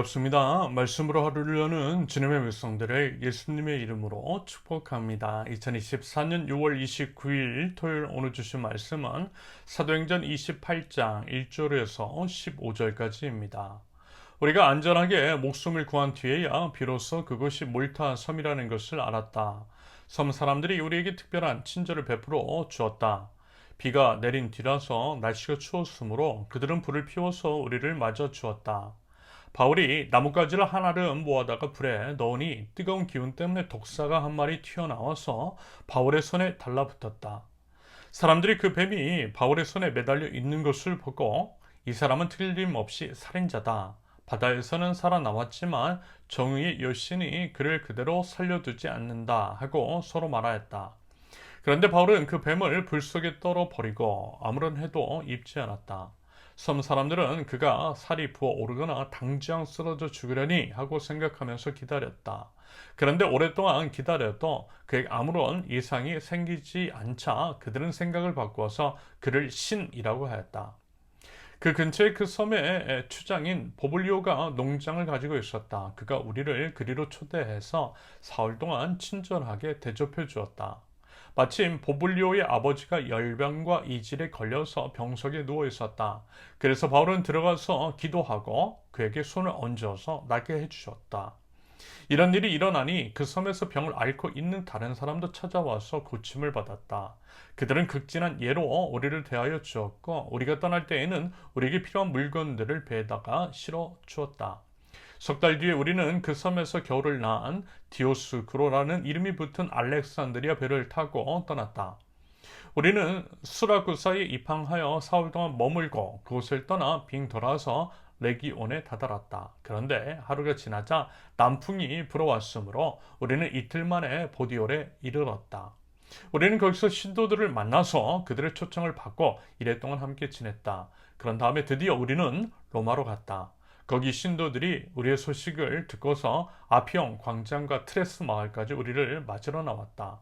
반갑습니다. 말씀으로 하루를 여는 주님의 백성들을 예수님의 이름으로 축복합니다. 2024년 6월 29일 토요일 오늘 주신 말씀은 사도행전 28장 1절에서 15절까지입니다. 우리가 안전하게 목숨을 구한 뒤에야 비로소 그것이 몰타 섬이라는 것을 알았다. 섬 사람들이 우리에게 특별한 친절을 베풀어 주었다. 비가 내린 뒤라서 날씨가 추웠으므로 그들은 불을 피워서 우리를 맞아 주었다. 바울이 나뭇가지를 한 알음 모아다가 불에 넣으니 뜨거운 기운 때문에 독사가 한 마리 튀어나와서 바울의 손에 달라붙었다. 사람들이 그 뱀이 바울의 손에 매달려 있는 것을 보고 이 사람은 틀림없이 살인자다. 바다에서는 살아남았지만 정의의 여신이 그를 그대로 살려두지 않는다 하고 서로 말하였다. 그런데 바울은 그 뱀을 불 속에 떨어 버리고 아무런 해도 입지 않았다. 섬 사람들은 그가 살이 부어오르거나 당장 쓰러져 죽으려니 하고 생각하면서 기다렸다. 그런데 오랫동안 기다려도 그에게 아무런 이상이 생기지 않자 그들은 생각을 바꾸어서 그를 신이라고 하였다. 그 근처에 그 섬의 추장인 보블리오가 농장을 가지고 있었다. 그가 우리를 그리로 초대해서 사흘 동안 친절하게 대접해 주었다. 마침 보블리오의 아버지가 열병과 이질에 걸려서 병석에 누워 있었다. 그래서 바울은 들어가서 기도하고 그에게 손을 얹어서 낫게 해주셨다. 이런 일이 일어나니 그 섬에서 병을 앓고 있는 다른 사람도 찾아와서 고침을 받았다. 그들은 극진한 예로 우리를 대하여 주었고 우리가 떠날 때에는 우리에게 필요한 물건들을 배에다가 실어 주었다. 석 달 뒤에 우리는 그 섬에서 겨울을 나은 디오스구로라는 이름이 붙은 알렉산드리아 배를 타고 떠났다. 우리는 수라쿠사에 입항하여 사흘 동안 머물고 그곳을 떠나 빙 돌아서 레기온에 다다랐다. 그런데 하루가 지나자 남풍이 불어왔으므로 우리는 이틀 만에 보디올에 이르렀다. 우리는 거기서 신도들을 만나서 그들의 초청을 받고 이래 동안 함께 지냈다. 그런 다음에 드디어 우리는 로마로 갔다. 거기 신도들이 우리의 소식을 듣고서 아피온 광장과 트레스 마을까지 우리를 맞으러 나왔다.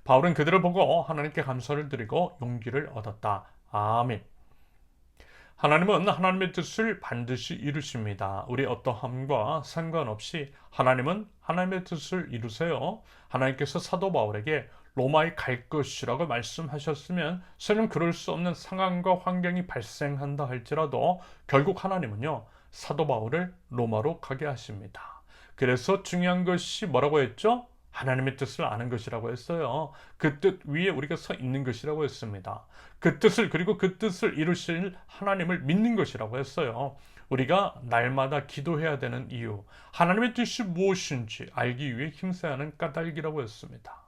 바울은 그들을 보고 하나님께 감사를 드리고 용기를 얻었다. 아멘. 하나님은 하나님의 뜻을 반드시 이루십니다. 우리 어떠함과 상관없이 하나님은 하나님의 뜻을 이루세요. 하나님께서 사도 바울에게 로마에 갈 것이라고 말씀하셨으면 설령 그럴 수 없는 상황과 환경이 발생한다 할지라도 결국 하나님은요 사도 바울을 로마로 가게 하십니다. 그래서 중요한 것이 뭐라고 했죠? 하나님의 뜻을 아는 것이라고 했어요. 그 뜻 위에 우리가 서 있는 것이라고 했습니다. 그 뜻을 그리고 그 뜻을 이루실 하나님을 믿는 것이라고 했어요. 우리가 날마다 기도해야 되는 이유, 하나님의 뜻이 무엇인지 알기 위해 힘써야 하는 까닭이라고 했습니다.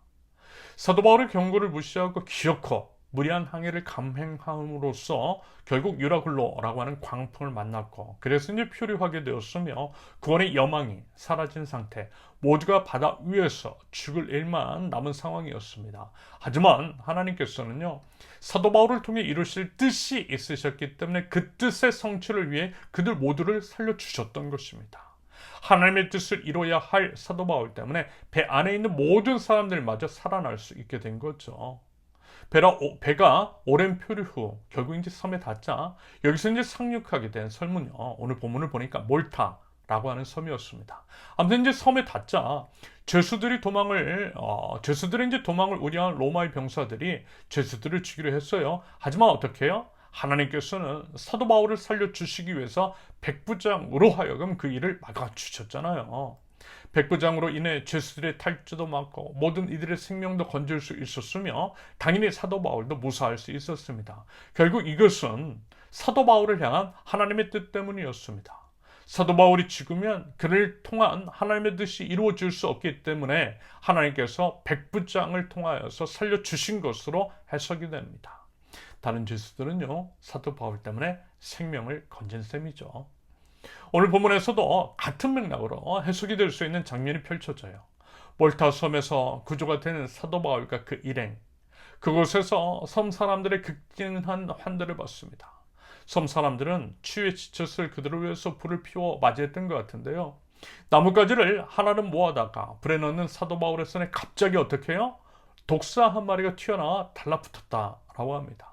사도 바울의 경고를 무시하고 기어코 무리한 항해를 감행함으로써 결국 유라굴로라고 하는 광풍을 만났고 그래서 이제 표류하게 되었으며 구원의 여망이 사라진 상태 모두가 바다 위에서 죽을 일만 남은 상황이었습니다. 하지만 하나님께서는요 사도 바울을 통해 이루실 뜻이 있으셨기 때문에 그 뜻의 성취를 위해 그들 모두를 살려주셨던 것입니다. 하나님의 뜻을 이뤄야 할 사도 바울 때문에 배 안에 있는 모든 사람들마저 살아날 수 있게 된 거죠. 배가 오랜 표류 후 결국 이제 섬에 닿자 여기서 이제 상륙하게 된 섬은요 오늘 본문을 보니까 몰타라고 하는 섬이었습니다. 아무튼 이제 섬에 닿자 죄수들의 이제 도망을 우려한 로마의 병사들이 죄수들을 죽이려 했어요. 하지만 어떻게 해요? 하나님께서는 사도 바울을 살려주시기 위해서 백부장으로 하여금 그 일을 막아주셨잖아요. 백부장으로 인해 죄수들의 탈주도 막고 모든 이들의 생명도 건질 수 있었으며 당연히 사도 바울도 무사할 수 있었습니다. 결국 이것은 사도 바울을 향한 하나님의 뜻 때문이었습니다. 사도 바울이 죽으면 그를 통한 하나님의 뜻이 이루어질 수 없기 때문에 하나님께서 백부장을 통하여서 살려주신 것으로 해석이 됩니다. 다른 죄수들은요 사도 바울 때문에 생명을 건진 셈이죠. 오늘 본문에서도 같은 맥락으로 해석이 될 수 있는 장면이 펼쳐져요. 몰타 섬에서 구조가 되는 사도 바울과 그 일행, 그곳에서 섬 사람들의 극진한 환대를 받습니다. 섬 사람들은 추위에 지쳤을 그들을 위해서 불을 피워 맞이했던 것 같은데요. 나뭇가지를 하나를 모아다가 불에 넣는 사도 바울의 손에 갑자기 어떻게 해요? 독사 한 마리가 튀어나와 달라붙었다라고 합니다.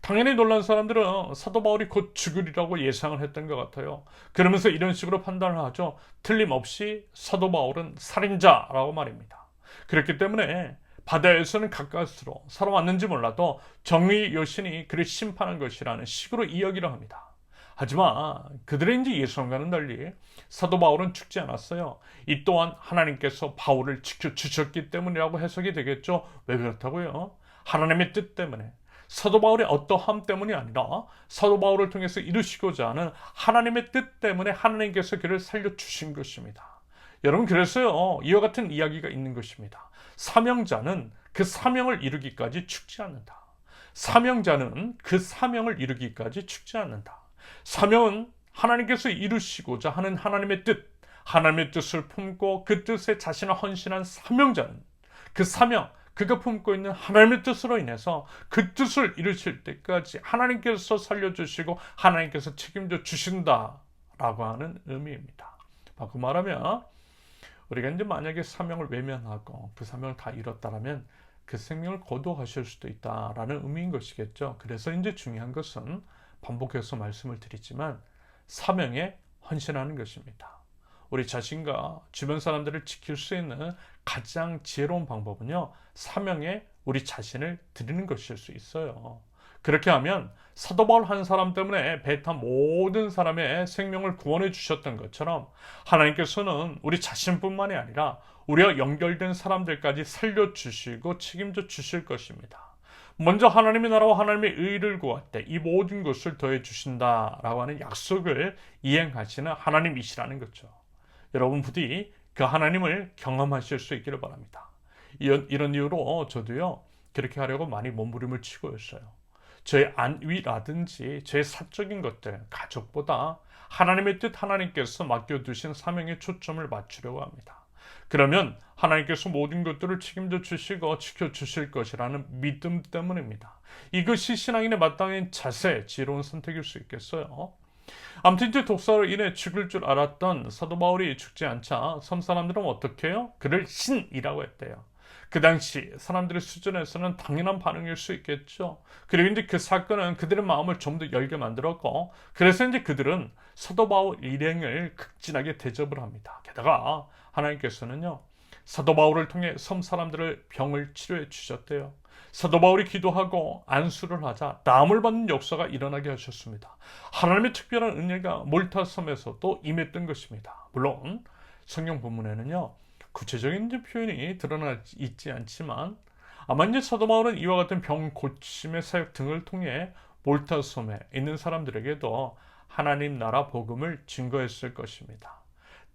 당연히 놀란 사람들은 사도 바울이 곧 죽으리라고 예상을 했던 것 같아요. 그러면서 이런 식으로 판단을 하죠. 틀림없이 사도 바울은 살인자라고 말입니다. 그렇기 때문에 바다에서는 가까스로 살아왔는지 몰라도 정의 여신이 그를 심판한 것이라는 식으로 이야기를 합니다. 하지만 그들의 이제 예상과는 달리 사도 바울은 죽지 않았어요. 이 또한 하나님께서 바울을 지켜주셨기 때문이라고 해석이 되겠죠. 왜 그렇다고요? 하나님의 뜻 때문에, 사도 바울의 어떠함 때문이 아니라 사도 바울을 통해서 이루시고자 하는 하나님의 뜻 때문에 하나님께서 그를 살려주신 것입니다. 여러분, 그래서요, 이와 같은 이야기가 있는 것입니다. 사명자는 그 사명을 이루기까지 죽지 않는다. 사명자는 그 사명을 이루기까지 죽지 않는다. 사명은 하나님께서 이루시고자 하는 하나님의 뜻, 하나님의 뜻을 품고 그 뜻에 자신을 헌신한 사명자는 그 사명, 그가 품고 있는 하나님의 뜻으로 인해서 그 뜻을 이루실 때까지 하나님께서 살려주시고 하나님께서 책임져 주신다라고 하는 의미입니다. 바꿔 말하면 우리가 이제 만약에 사명을 외면하고 그 사명을 다 이뤘다라면 그 생명을 거두어가실 수도 있다라는 의미인 것이겠죠. 그래서 이제 중요한 것은 반복해서 말씀을 드리지만 사명에 헌신하는 것입니다. 우리 자신과 주변 사람들을 지킬 수 있는 가장 지혜로운 방법은요, 사명에 우리 자신을 드리는 것일 수 있어요. 그렇게 하면 사도 바울 한 사람 때문에 배 탄 모든 사람의 생명을 구원해 주셨던 것처럼 하나님께서는 우리 자신뿐만이 아니라 우리와 연결된 사람들까지 살려주시고 책임져 주실 것입니다. 먼저 하나님의 나라와 하나님의 의를 구할 때 이 모든 것을 더해 주신다라고 하는 약속을 이행하시는 하나님이시라는 거죠. 여러분 부디 그 하나님을 경험하실 수 있기를 바랍니다. 이런 이유로 저도요, 그렇게 하려고 많이 몸부림을 치고 있어요. 저의 안위라든지 제 사적인 것들, 가족보다 하나님의 뜻, 하나님께서 맡겨두신 사명에 초점을 맞추려고 합니다. 그러면 하나님께서 모든 것들을 책임져 주시고 지켜주실 것이라는 믿음 때문입니다. 이것이 신앙인의 마땅한 자세, 지혜로운 선택일 수 있겠어요. 아무튼 이제 독사로 인해 죽을 줄 알았던 사도 바울이 죽지 않자 섬 사람들은 어떻게 해요? 그를 신이라고 했대요. 그 당시 사람들의 수준에서는 당연한 반응일 수 있겠죠. 그리고 이제 그 사건은 그들의 마음을 좀 더 열게 만들었고, 그래서 이제 그들은 사도 바울 일행을 극진하게 대접을 합니다. 게다가 하나님께서는요, 사도 바울을 통해 섬 사람들을 병을 치료해 주셨대요. 사도 바울이 기도하고 안수를 하자 나음을 받는 역사가 일어나게 하셨습니다. 하나님의 특별한 은혜가 몰타 섬에서도 임했던 것입니다. 물론 성경 본문에는요, 구체적인 표현이 드러나 있지 않지만 아마 이제 사도 바울은 이와 같은 병 고침의 사역 등을 통해 몰타 섬에 있는 사람들에게도 하나님 나라 복음을 증거했을 것입니다.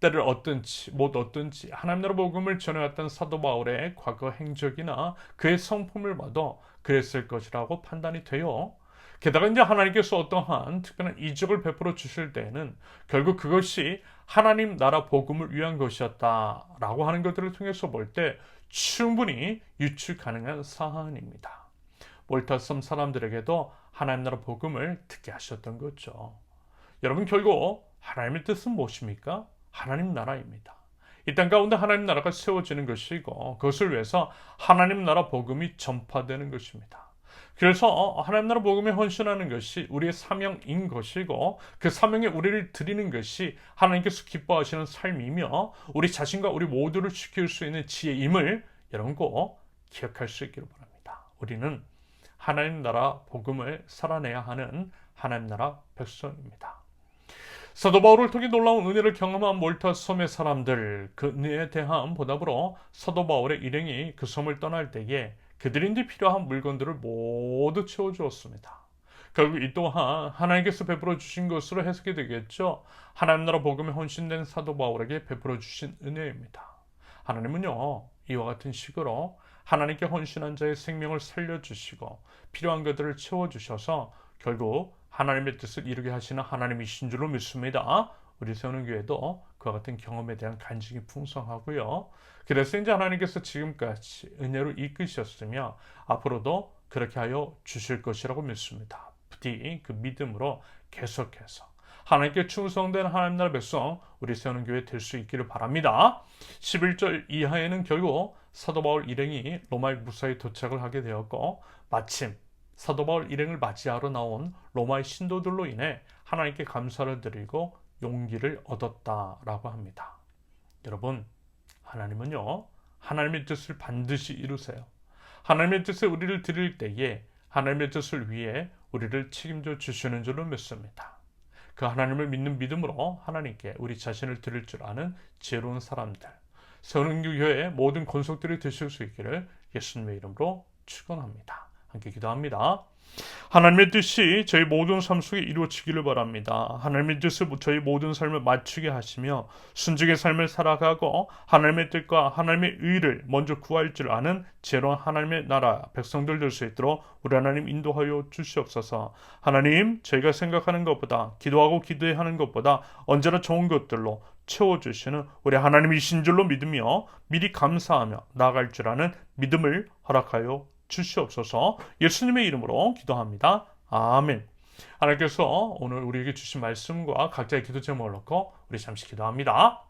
때를 얻든지 못 얻든지 하나님 나라 복음을 전해왔던 사도 바울의 과거 행적이나 그의 성품을 봐도 그랬을 것이라고 판단이 돼요. 게다가 이제 하나님께서 어떠한 특별한 이적을 베풀어 주실 때에는 결국 그것이 하나님 나라 복음을 위한 것이었다라고 하는 것들을 통해서 볼 때 충분히 유추 가능한 사안입니다. 몰타섬 사람들에게도 하나님 나라 복음을 듣게 하셨던 거죠. 여러분, 결국 하나님의 뜻은 무엇입니까? 하나님 나라입니다. 이 땅 가운데 하나님 나라가 세워지는 것이고 그것을 위해서 하나님 나라 복음이 전파되는 것입니다. 그래서 하나님 나라 복음에 헌신하는 것이 우리의 사명인 것이고 그 사명에 우리를 드리는 것이 하나님께서 기뻐하시는 삶이며 우리 자신과 우리 모두를 지킬 수 있는 지혜임을 여러분 꼭 기억할 수 있기를 바랍니다. 우리는 하나님 나라 복음을 살아내야 하는 하나님 나라 백성입니다. 사도 바울을 통해 놀라운 은혜를 경험한 몰타 섬의 사람들, 그 은혜에 대한 보답으로 사도 바울의 일행이 그 섬을 떠날 때에 그들이 이제 필요한 물건들을 모두 채워주었습니다. 결국 이 또한 하나님께서 베풀어 주신 것으로 해석이 되겠죠. 하나님 나라 복음에 헌신된 사도 바울에게 베풀어 주신 은혜입니다. 하나님은요, 이와 같은 식으로 하나님께 헌신한 자의 생명을 살려주시고 필요한 것들을 채워주셔서 결국 하나님의 뜻을 이루게 하시는 하나님이신 줄로 믿습니다. 우리 세우는 교회도 그와 같은 경험에 대한 간증이 풍성하고요. 그래서 이제 하나님께서 지금까지 은혜로 이끄셨으며 앞으로도 그렇게 하여 주실 것이라고 믿습니다. 부디 그 믿음으로 계속해서 하나님께 충성된 하나님 나라 백성 우리 세우는 교회 될 수 있기를 바랍니다. 11절 이하에는 결국 사도 바울 일행이 로마에 무사히 도착을 하게 되었고 마침 사도 바울 일행을 맞이하러 나온 로마의 신도들로 인해 하나님께 감사를 드리고 용기를 얻었다라고 합니다. 여러분, 하나님은요, 하나님의 뜻을 반드시 이루세요. 하나님의 뜻에 우리를 드릴 때에 하나님의 뜻을 위해 우리를 책임져 주시는 줄로 믿습니다. 그 하나님을 믿는 믿음으로 하나님께 우리 자신을 드릴 줄 아는 지혜로운 사람들, 세운교회의 모든 권속들이 되실 수 있기를 예수님의 이름으로 축원합니다. 함께 기도합니다. 하나님의 뜻이 저희 모든 삶 속에 이루어지기를 바랍니다. 하나님의 뜻을 저희 모든 삶을 맞추게 하시며 순종의 삶을 살아가고 하나님의 뜻과 하나님의 의를 먼저 구할 줄 아는 지혜로운 하나님의 나라 백성들 될 수 있도록 우리 하나님 인도하여 주시옵소서. 하나님, 저희가 생각하는 것보다 기도하고 기도해야 하는 것보다 언제나 좋은 것들로 채워주시는 우리 하나님이신 줄로 믿으며 미리 감사하며 나아갈 줄 아는 믿음을 허락하여 주시옵소서. 예수님의 이름으로 기도합니다. 아멘. 하나님께서 오늘 우리에게 주신 말씀과 각자의 기도 제목을 놓고 우리 잠시 기도합니다.